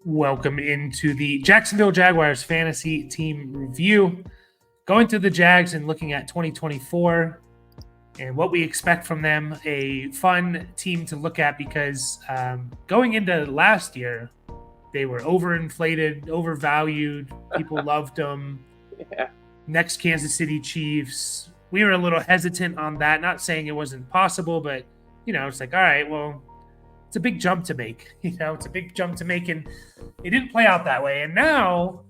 Welcome into the Jacksonville Jaguars fantasy team review. Going through the Jags and looking at 2024 and what we expect from them. A fun team to look at because going into last year, they were overinflated, overvalued. People loved them. Yeah. Next Kansas City Chiefs. We were a little hesitant on that. Not saying it wasn't possible, but it's like, all right, well, it's a big jump to make. It's a big jump to make, and it didn't play out that way. And now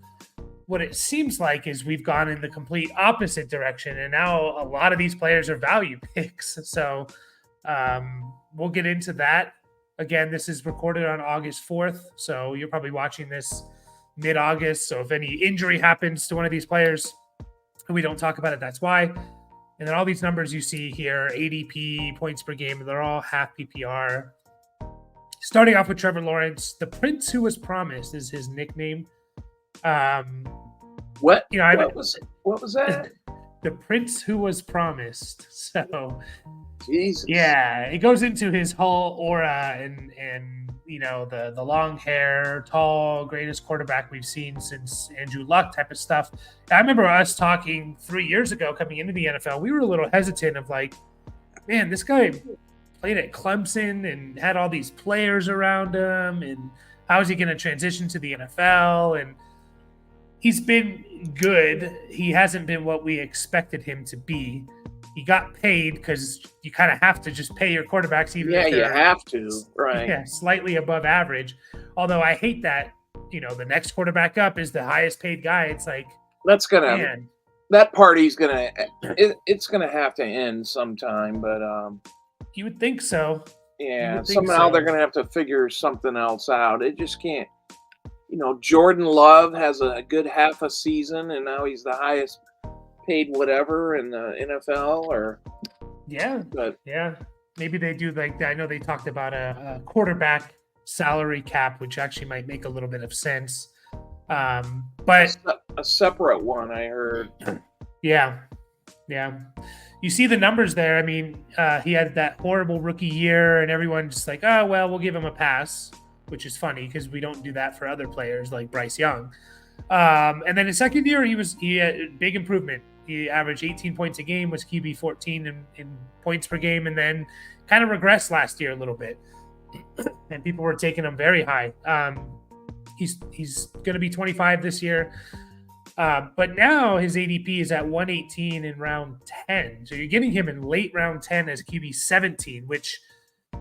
what it seems like is we've gone in the complete opposite direction, and now a lot of these players are value picks. So we'll get into that. Again, this is recorded on August 4th, so you're probably watching this mid-August. So if any injury happens to one of these players and we don't talk about it, that's why. And then all these numbers you see here, ADP, points per game, they're all half PPR. Starting off with Trevor Lawrence, the Prince Who Was Promised is his nickname. What was that? The Prince Who Was Promised. So, Jesus. Yeah, it goes into his whole aura and the long hair, tall, greatest quarterback we've seen since Andrew Luck type of stuff. I remember us talking 3 years ago coming into the NFL. We were a little hesitant of like, man, this guy played at Clemson and had all these players around him, and how is he going to transition to the NFL? And he's been good. He hasn't been what we expected him to be. He got paid because you kind of have to just pay your quarterbacks, even if you have to, right? Yeah, slightly above average. Although I hate that, the next quarterback up is the highest paid guy. It's like that party's it's gonna have to end sometime, but you would think so. Yeah, somehow they're going to have to figure something else out. It just can't. Jordan Love has a good half a season, and now he's the highest paid whatever in the NFL. Yeah. Maybe they do like I know they talked about a quarterback salary cap, which actually might make a little bit of sense. But a separate one, I heard. Yeah. You see the numbers there. I mean, he had that horrible rookie year, and everyone's just like, oh, well, we'll give him a pass, which is funny because we don't do that for other players like Bryce Young. And then his second year, he had big improvement. He averaged 18 points a game, was QB 14 in points per game, and then kind of regressed last year a little bit. And people were taking him very high. He's going to be 25 this year. But now his ADP is at 118 in round 10. So you're getting him in late round 10 as QB 17, which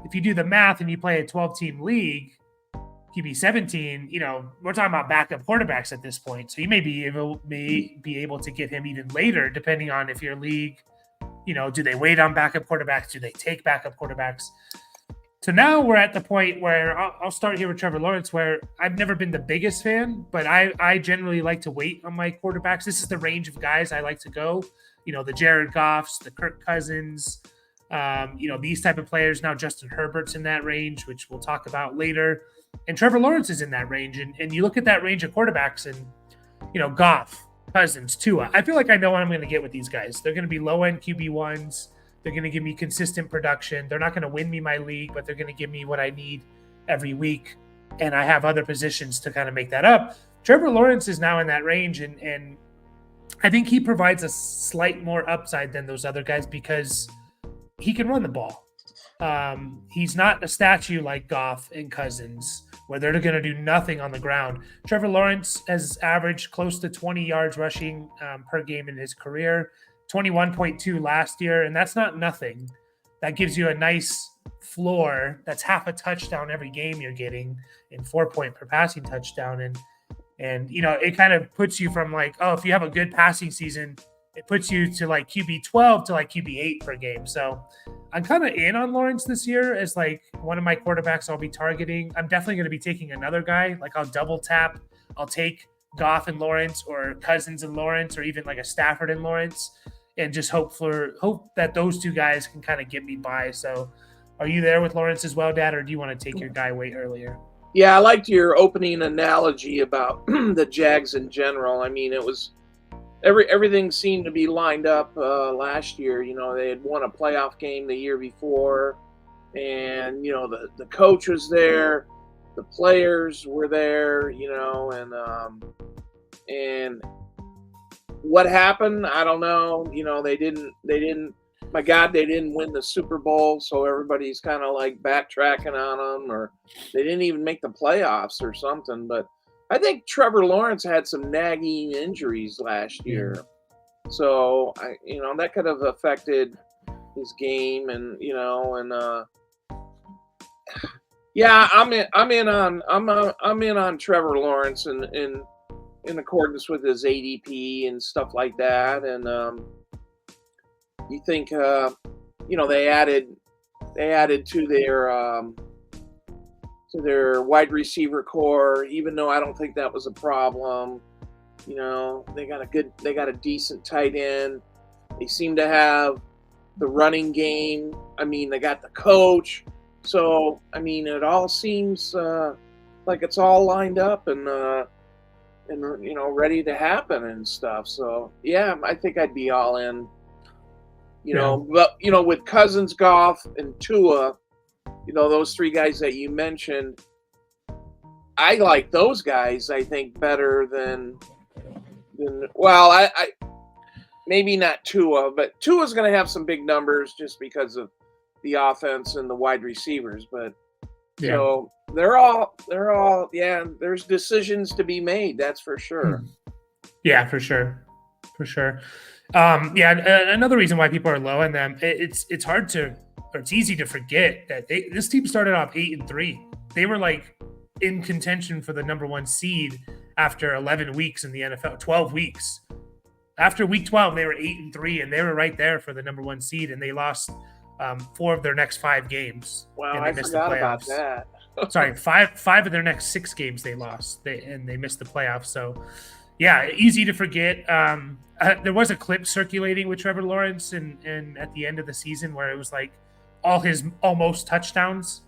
if you do the math and you play a 12-team league, QB 17, we're talking about backup quarterbacks at this point. So you may be able to get him even later, depending on if your league, do they wait on backup quarterbacks? Do they take backup quarterbacks? So now we're at the point where I'll start here with Trevor Lawrence, where I've never been the biggest fan, but I generally like to wait on my quarterbacks. This is the range of guys I like to go. The Jared Goffs, the Kirk Cousins, these type of players. Now Justin Herbert's in that range, which we'll talk about later. And Trevor Lawrence is in that range. And you look at that range of quarterbacks and, Goff, Cousins, Tua. I feel like I know what I'm going to get with these guys. They're going to be low-end QB1s. They're going to give me consistent production. They're not going to win me my league, but they're going to give me what I need every week. And I have other positions to kind of make that up. Trevor Lawrence is now in that range, and I think he provides a slight more upside than those other guys because he can run the ball. He's not a statue like Goff and Cousins, where they're going to do nothing on the ground. Trevor Lawrence has averaged close to 20 yards rushing per game in his career. 21.2 last year, and that's not nothing. That gives you a nice floor. That's half a touchdown every game you're getting in 4 point per passing touchdown. And it kind of puts you from like, oh, if you have a good passing season, it puts you to like QB 12 to like QB 8 per game. So I'm kind of in on Lawrence this year as like one of my quarterbacks I'll be targeting. I'm definitely going to be taking another guy. Like I'll double tap. I'll take Goff and Lawrence or Cousins and Lawrence or even like a Stafford and Lawrence. And just hope that those two guys can kind of get me by. So are you there with Lawrence as well, Dad, or do you want to take your guy way earlier? Yeah, I liked your opening analogy about the Jags in general. I mean, it was everything seemed to be lined up last year. They had won a playoff game the year before, and the coach was there. the players were there, and what happened, I don't know. They didn't. My God, they didn't win the Super Bowl, so everybody's kind of like backtracking on them, or they didn't even make the playoffs or something. But I think Trevor Lawrence had some nagging injuries last year, so that could have affected his game, and yeah, I'm in on Trevor Lawrence, and in accordance with his ADP and stuff like that. And you think they added to their wide receiver core, even though I don't think that was a problem. They got a decent tight end. They seem to have the running game. I mean, they got the coach. So, I mean, it all seems like it's all lined up and ready to happen and stuff. So, yeah, I think I'd be all in. But with Cousins, Goff, and Tua, those three guys that you mentioned, I like those guys. I think better than I maybe not Tua, but Tua's going to have some big numbers just because of the offense and the wide receivers. But so they're all there's decisions to be made. That's for sure. Yeah, for sure. Another reason why people are low on them, it's easy to forget that this team started off 8-3. They were like in contention for the number 1 seed after 11 weeks in the NFL, 12 weeks. After week 12, they were 8-3, and they were right there for the number 1 seed, and they lost 4 of their next 5 games. Wow, and they I missed forgot the about playoffs. that. Sorry, five of their next 6 games they lost, and they missed the playoffs. So, yeah, easy to forget. There was a clip circulating with Trevor Lawrence and at the end of the season where it was like all his almost touchdowns,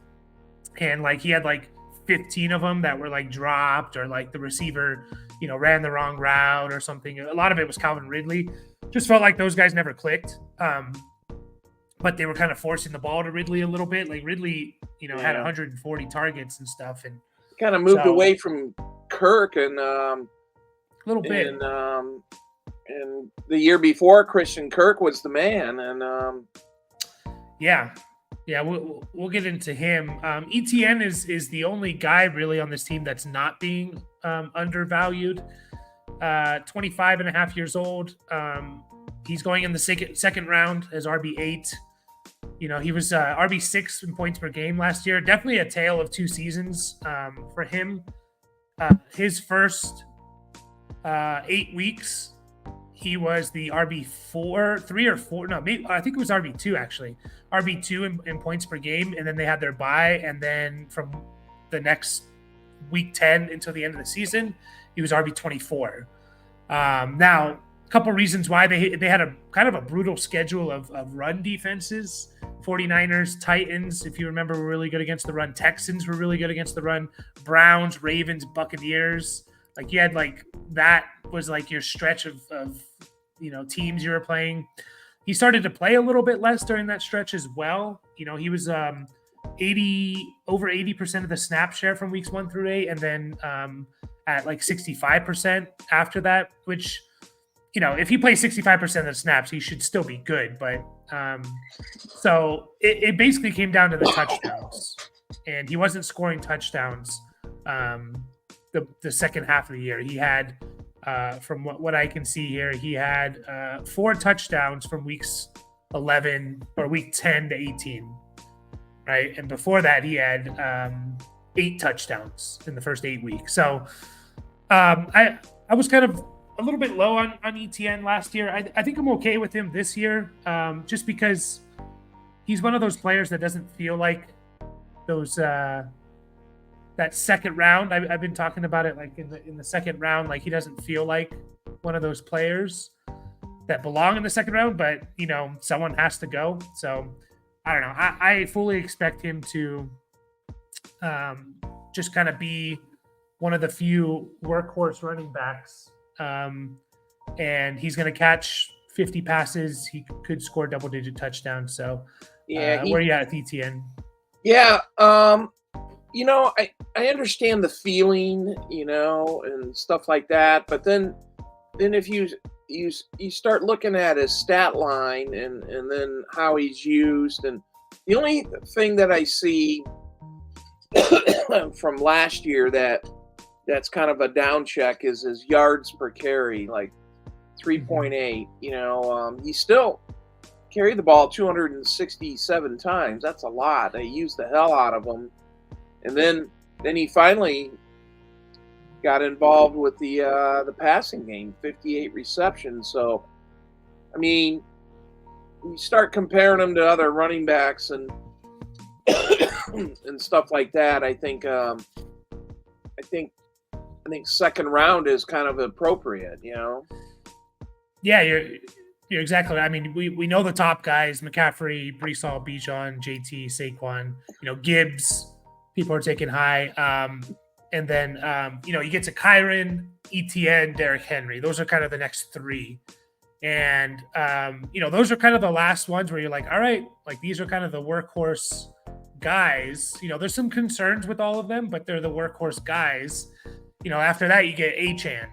and like he had like 15 of them that were like dropped, or like the receiver ran the wrong route or something. A lot of it was Calvin Ridley. Just felt like those guys never clicked, but they were kind of forcing the ball to Ridley a little bit. Like Ridley had 140 targets and stuff, and kind of moved away from Kirk and a little bit. And the year before, Christian Kirk was the man, and we'll get into him. ETN is the only guy really on this team that's not being undervalued. 25 and a half years old. He's going in the second round as RB8. He was RB6 in points per game last year. Definitely a tale of 2 seasons for him. His first 8 weeks, he was the RB4, 3 or 4. No, maybe I think it was RB2 actually. RB2 in points per game, and then they had their bye, and then from the next week 10 until the end of the season, he was RB24. Now, a couple reasons why they had a kind of a brutal schedule of run defenses. 49ers, Titans, if you remember, were really good against the run. Texans were really good against the run. Browns, Ravens, Buccaneers. Like you had like that was like your stretch of teams you were playing. He started to play a little bit less during that stretch as well. He was over 80% of the snap share from weeks 1 through 8, and then at like 65% after that, which if he plays 65% of the snaps, he should still be good. But so it basically came down to the touchdowns, and he wasn't scoring touchdowns the second half of the year. He had, from what I can see here, he had 4 touchdowns from weeks 11 or week 10 to 18, right? And before that, he had 8 touchdowns in the first 8 weeks. So I was kind of a little bit low on ETN last year. I think I'm okay with him this year, just because he's one of those players that doesn't feel like those that second round. I've been talking about it, like in the second round, like he doesn't feel like one of those players that belong in the second round, but someone has to go. So I don't know. I fully expect him to just kind of be one of the few workhorse running backs. And he's going to catch 50 passes. He could score double-digit touchdowns. So where are you at ETN? Yeah. I understand the feeling, and stuff like that, but then if you start looking at his stat line and then how he's used, and the only thing that I see from last year that's kind of a down check is his yards per carry, like 3.8. He still carried the ball 267 times. That's a lot. They used the hell out of him, and then he finally got involved with the passing game, 58 receptions. So, I mean, you start comparing him to other running backs and and stuff like that. I think second round is kind of appropriate. Yeah, you're exactly right. I mean, we know the top guys: McCaffrey, Brees Hall, Bijan, JT, Saquon. Gibbs. People are taking high. And then, you get to Kyron, ETN, Derrick Henry. Those are kind of the next three. And, those are kind of the last ones where you're like, all right, like these are kind of the workhorse guys. There's some concerns with all of them, but they're the workhorse guys. After that, you get Achane,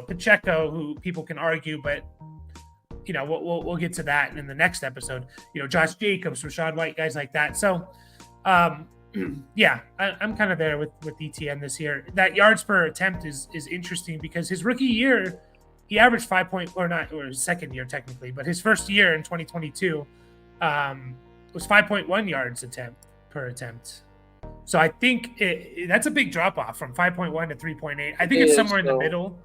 Pacheco, who people can argue, but, we'll get to that in the next episode. Josh Jacobs, Rachaad White, guys like that. So, yeah, I'm kind of there with ETN this year. That yards per attempt is interesting because his rookie year, he averaged or his second year technically, but his first year in 2022 was 5.1 yards per attempt. So I think that's a big drop off from 5.1 to 3.8. I think it's somewhere in the middle.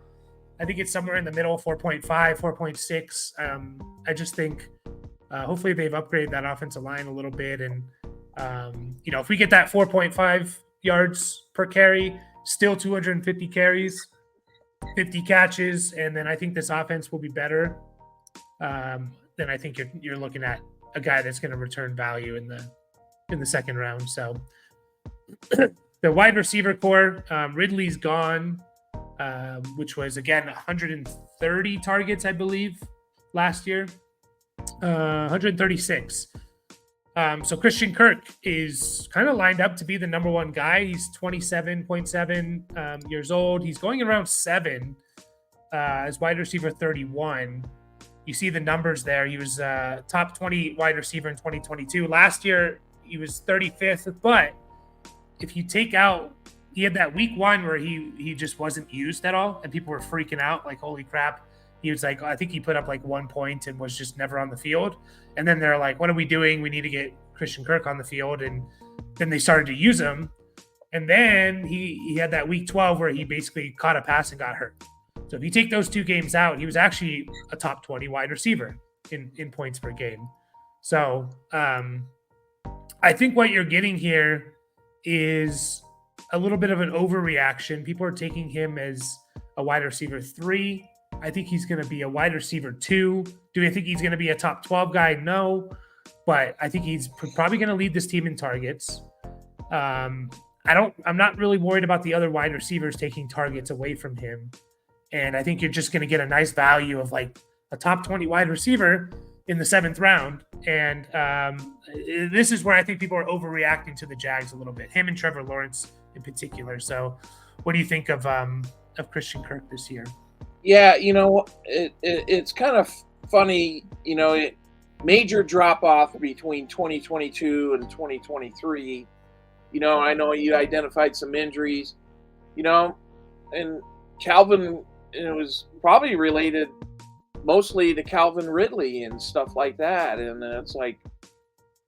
I think it's somewhere in the middle, 4.5, 4.6. I just think hopefully they've upgraded that offensive line a little bit, and if we get that 4.5 yards per carry, still 250 carries, 50 catches, and then I think this offense will be better. Then I think you're looking at a guy that's going to return value in the second round. So the wide receiver core, Ridley's gone, which was again 130 targets, I believe, last year, 136. So Christian Kirk is kind of lined up to be the number one guy. He's 27.7 years old. He's going around 7 as wide receiver 31. You see the numbers there. He was top 20 wide receiver in 2022. Last year, he was 35th. But if you take out, he had that week 1 where he just wasn't used at all, and people were freaking out like, holy crap. He was like, I think he put up like 1 point and was just never on the field. And then they're like, what are we doing? We need to get Christian Kirk on the field. And then they started to use him. And then he had that week 12 where he basically caught a pass and got hurt. So if you take those 2 games out, he was actually a top 20 wide receiver in points per game. So I think what you're getting here is a little bit of an overreaction. People are taking him as a wide receiver 3. I think he's going to be a wide receiver 2. Do I think he's going to be a top 12 guy? No, but I think he's probably going to lead this team in targets. I'm not really worried about the other wide receivers taking targets away from him. And I think you're just going to get a nice value of like a top 20 wide receiver in the 7th round. And this is where I think people are overreacting to the Jags a little bit, him and Trevor Lawrence in particular. So what do you think of Christian Kirk this year? Yeah, it's kind of funny, major drop off between 2022 and 2023. I know you identified some injuries, and Calvin, it was probably related mostly to Calvin Ridley and stuff like that. And it's like,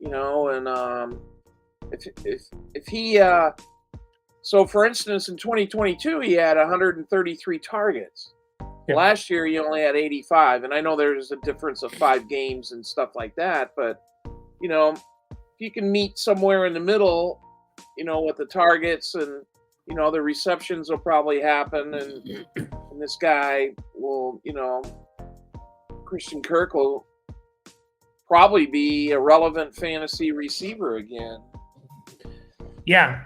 and if he, so for instance, in 2022, he had 133 targets. Yeah. Last year, he only had 85. And I know there's a difference of 5 games and stuff like that. But, if you can meet somewhere in the middle, with the targets and, the receptions will probably happen. And this guy will, Christian Kirk will probably be a relevant fantasy receiver again. Yeah.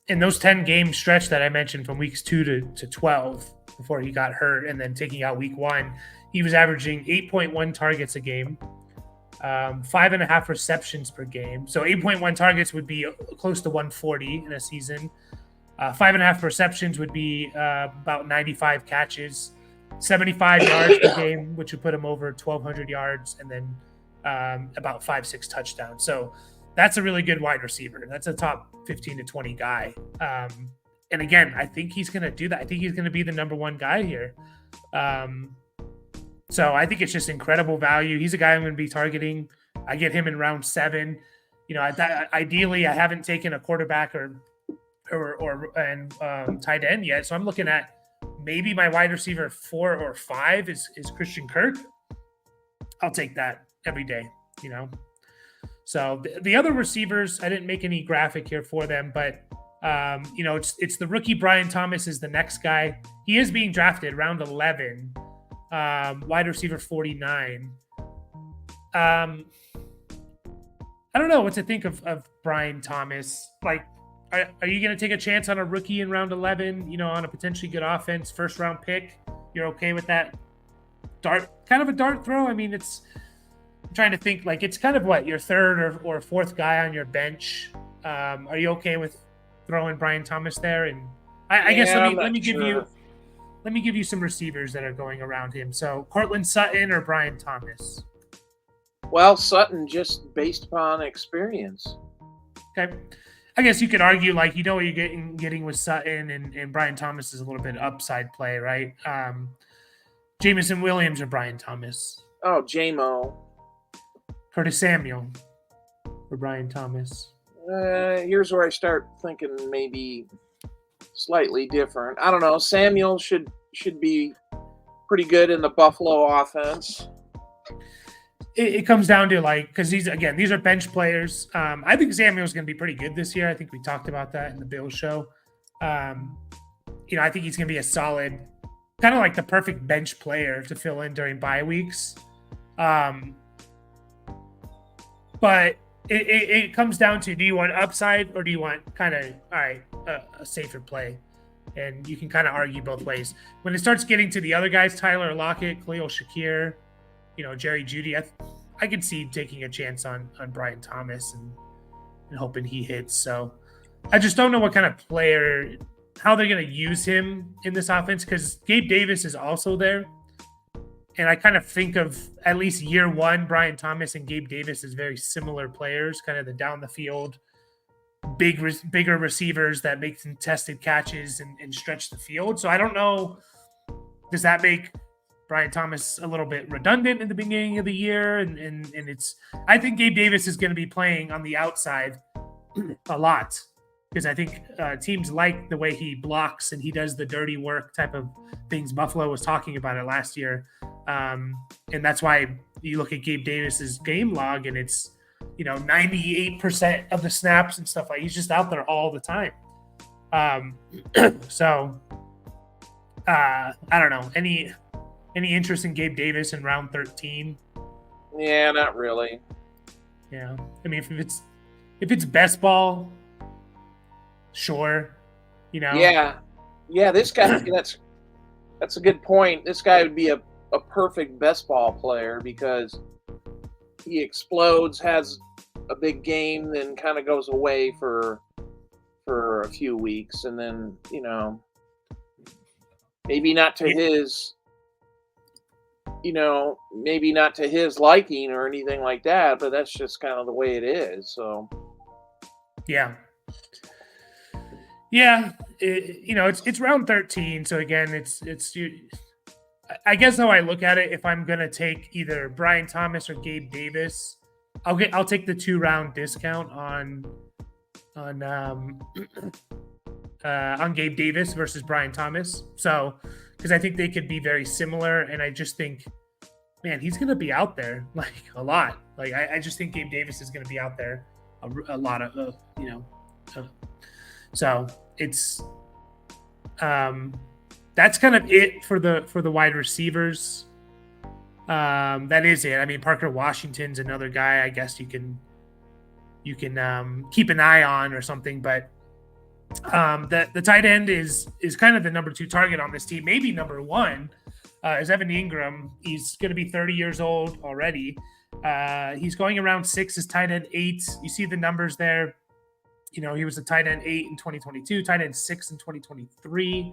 In those 10-game stretch that I mentioned from weeks 2 to 12 before he got hurt and then taking out week 1, he was averaging 8.1 targets a game, 5.5 receptions per game. So 8.1 targets would be close to 140 in a season. 5.5 receptions would be about 95 catches, 75 yards per game, which would put him over 1,200 yards, and then about 5-6 touchdowns. So that's a really good wide receiver. That's a top 15 to 20 guy. And again, I think he's going to do that. I think he's going to be the number one guy here. So I think it's just incredible value. He's a guy I'm going to be targeting. I get him in round 7. Ideally, I haven't taken a quarterback or tight end yet. So I'm looking at maybe my wide receiver 4 or 5 is Christian Kirk. I'll take that every day, So the other receivers, I didn't make any graphic here for them, but it's the rookie Brian Thomas is the next guy. He is being drafted round 11, wide receiver 49. I don't know what to think of Brian Thomas. Like, are you going to take a chance on a rookie in round 11, on a potentially good offense, first round pick? You're okay with that kind of a dart throw? I mean, I'm trying to think, like, it's kind of what, your third or fourth guy on your bench. Are you okay with throwing Brian Thomas there? And I guess let me give you some receivers that are going around him. So Cortland Sutton or Brian Thomas? Well, Sutton, just based upon experience. Okay. I guess you could argue, like, what you're getting with Sutton, and Brian Thomas is a little bit upside play, right? Jameson Williams or Brian Thomas? Oh, J-Mo. Curtis Samuel or Brian Thomas? Here's where I start thinking maybe slightly different. I don't know. Samuel should be pretty good in the Buffalo offense. It comes down to, like, because these are bench players. I think Samuel's going to be pretty good this year. I think we talked about that in the Bills show. I think he's going to be a solid, kind of like the perfect bench player to fill in during bye weeks. But it comes down to, do you want upside or do you want kind of, a safer play? And you can kind of argue both ways. When it starts getting to the other guys, Tyler Lockett, Khalil Shakir, Jerry Jeudy, I could see taking a chance on Brian Thomas and hoping he hits. So I just don't know what kind of player, how they're going to use him in this offense, because Gabe Davis is also there. And I kind of think of, at least year one, Brian Thomas and Gabe Davis as very similar players, kind of the down the field, bigger receivers that make contested catches and stretch the field. So I don't know, does that make Brian Thomas a little bit redundant in the beginning of the year? And I think Gabe Davis is going to be playing on the outside a lot, because I think teams like the way he blocks and he does the dirty work type of things. Buffalo was talking about it last year. And that's why you look at Gabe Davis's game log and it's, 98% of the snaps and stuff. Like, he's just out there all the time. So I don't know. Any interest in Gabe Davis in round 13? Yeah, not really. Yeah. I mean, if it's best ball, sure. Yeah. This guy, that's a good point. This guy would be a perfect best ball player, because he explodes, has a big game, then kind of goes away for a few weeks, and then maybe not to his liking or anything like that, but that's just kind of the way it is. So yeah, it's round 13. So again, it's I guess how I look at it, if I'm gonna take either Brian Thomas or Gabe Davis, I'll take the 2-round discount on Gabe Davis versus Brian Thomas. So, because I think they could be very similar, and I just think, man, he's gonna be out there like a lot. Like, I just think Gabe Davis is gonna be out there a lot of so it's that's kind of it for the wide receivers. That is it. I mean, Parker Washington's another guy I guess you can keep an eye on or something, but the tight end is kind of the number 2 target on this team. Maybe number 1 is Evan Ingram. He's going to be 30 years old already. He's going around 6 as tight end 8. You see the numbers there. He was a tight end 8 in 2022, tight end 6 in 2023.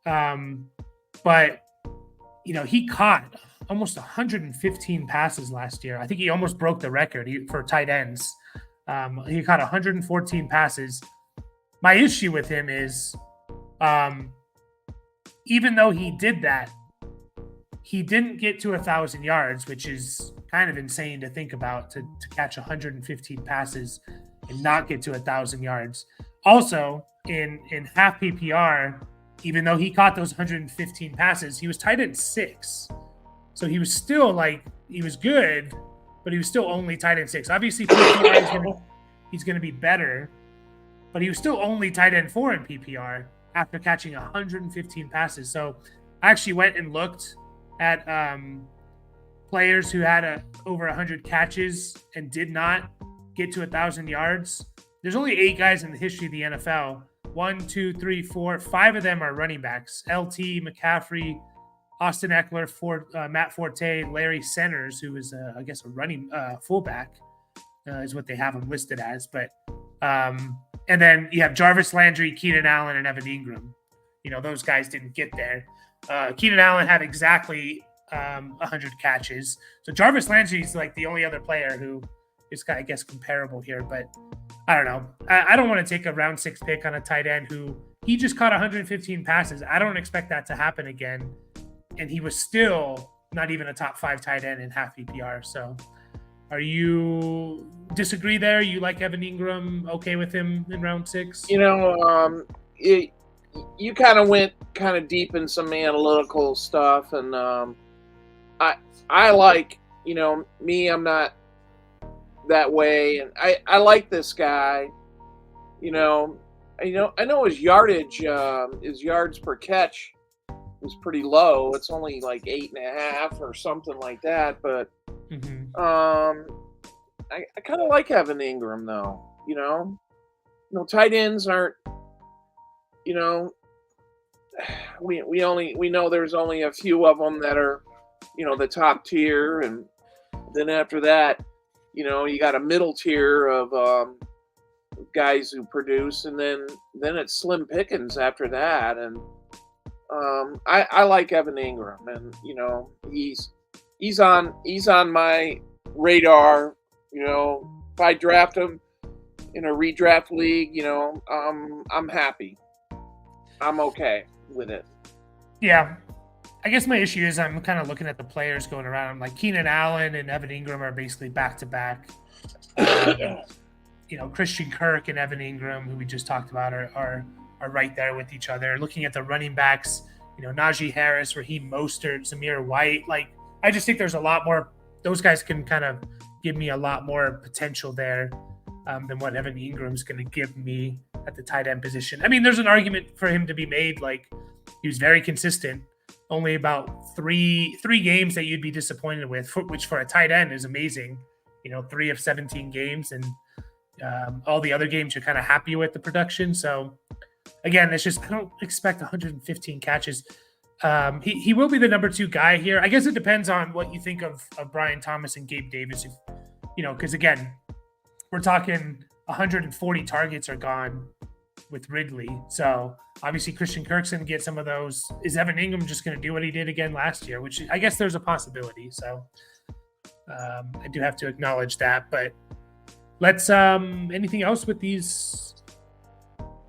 But he caught almost 115 passes last year. I think he almost broke the record for tight ends. He caught 114 passes. My issue with him is, even though he did that, he didn't get to 1,000 yards, which is kind of insane to think about, to catch 115 passes and not get to 1,000 yards. Also, in half PPR, even though he caught those 115 passes, he was tight end 6. So he was still he was good, but he was still only tight end 6. Obviously, PPR he's going to be better, but he was still only tight end 4 in PPR after catching 115 passes. So I actually went and looked at players who had over 100 catches and did not get to 1,000 yards. There's only 8 guys in the history of the NFL. 1, 2, 3, 4, 5 of them are running backs. LT, McCaffrey, Austin Eckler, Matt Forte, Larry Centers, who is, I guess, a running fullback, is what they have him listed as. But and then you have Jarvis Landry, Keenan Allen, and Evan Ingram. Those guys didn't get there. Keenan Allen had exactly 100 catches. So Jarvis Landry is the only other player who is, I guess, comparable here. But I don't know. I don't want to take a round 6 pick on a tight end who he just caught 115 passes. I don't expect that to happen again. And he was still not even a top 5 tight end in half PPR. So are you disagree there? You like Evan Ingram, okay with him in round 6? You kind of went kind of deep in some analytical stuff. And I like, me, I'm not that way. And I like this guy. I know his yardage, his yards per catch was pretty low. It's only 8.5 or something like that. But I kind of like Evan Ingram though. Tight ends aren't. We know there's only a few of them that are, the top tier, and then after that, you got a middle tier of guys who produce, and then it's slim pickings after that. And I like Evan Ingram, and he's on my radar. If I draft him in a redraft league, I'm happy. I'm okay with it. Yeah. I guess my issue is I'm kind of looking at the players going around. Like Keenan Allen and Evan Ingram are basically back-to-back. Christian Kirk and Evan Ingram, who we just talked about, are right there with each other. Looking at the running backs, Najee Harris, Raheem Mostert, Zamir White. I just think there's a lot more. Those guys can kind of give me a lot more potential there than what Evan Ingram's going to give me at the tight end position. I mean, there's an argument for him to be made. He was very consistent. Only about three games that you'd be disappointed with, which for a tight end is amazing. 3 of 17 games, and all the other games you're kind of happy with the production. So again, it's just I don't expect 115 catches. He will be the number 2 guy here. I guess it depends on what you think of Brian Thomas and Gabe Davis. Because again, we're talking 140 targets are gone with Ridley. So obviously Christian Kirk's going to get some of those. Is Evan Ingram just going to do what he did again last year? Which I guess there's a possibility. So I do have to acknowledge that. But let's anything else with these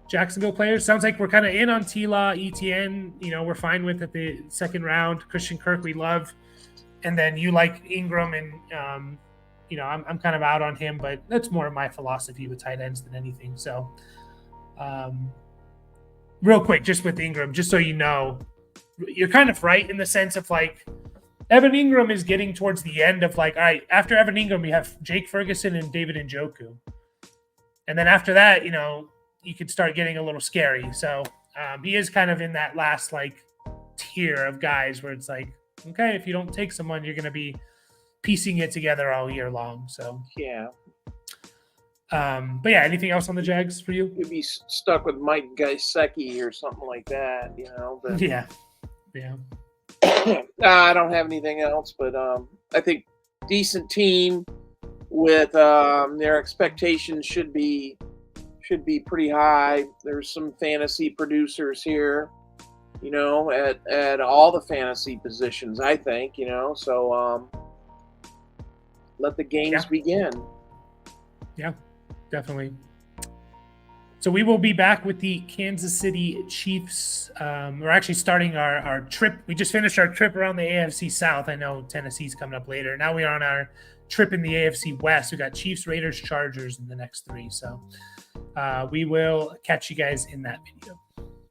Jacksonville players? Sounds like we're kind of in on T-Law, ETN. We're fine with at the second round. Christian Kirk we love. And then you like Ingram, and I'm kind of out on him, but that's more of my philosophy with tight ends than anything. So real quick, just with Ingram, just so you know, you're kind of right in the sense of Evan Ingram is getting towards the end of all right, after Evan Ingram, you have Jake Ferguson and David Njoku. And then after that, you could start getting a little scary. So he is kind of in that last tier of guys where it's okay, if you don't take someone, you're going to be piecing it together all year long. So yeah. But yeah, anything else on the Jags for you? You'd be stuck with Mike Gesicki or something like that, But yeah. I don't have anything else. But I think decent team with their expectations should be pretty high. There's some fantasy producers here, at all the fantasy positions, I think, so let the games begin. Yeah, definitely. So we will be back with the Kansas City Chiefs. We're actually starting our trip. We just finished our trip around the AFC South. I know Tennessee's coming up later. Now we are on our trip in the AFC West. We got Chiefs, Raiders, Chargers in the next 3. So we will catch you guys in that video.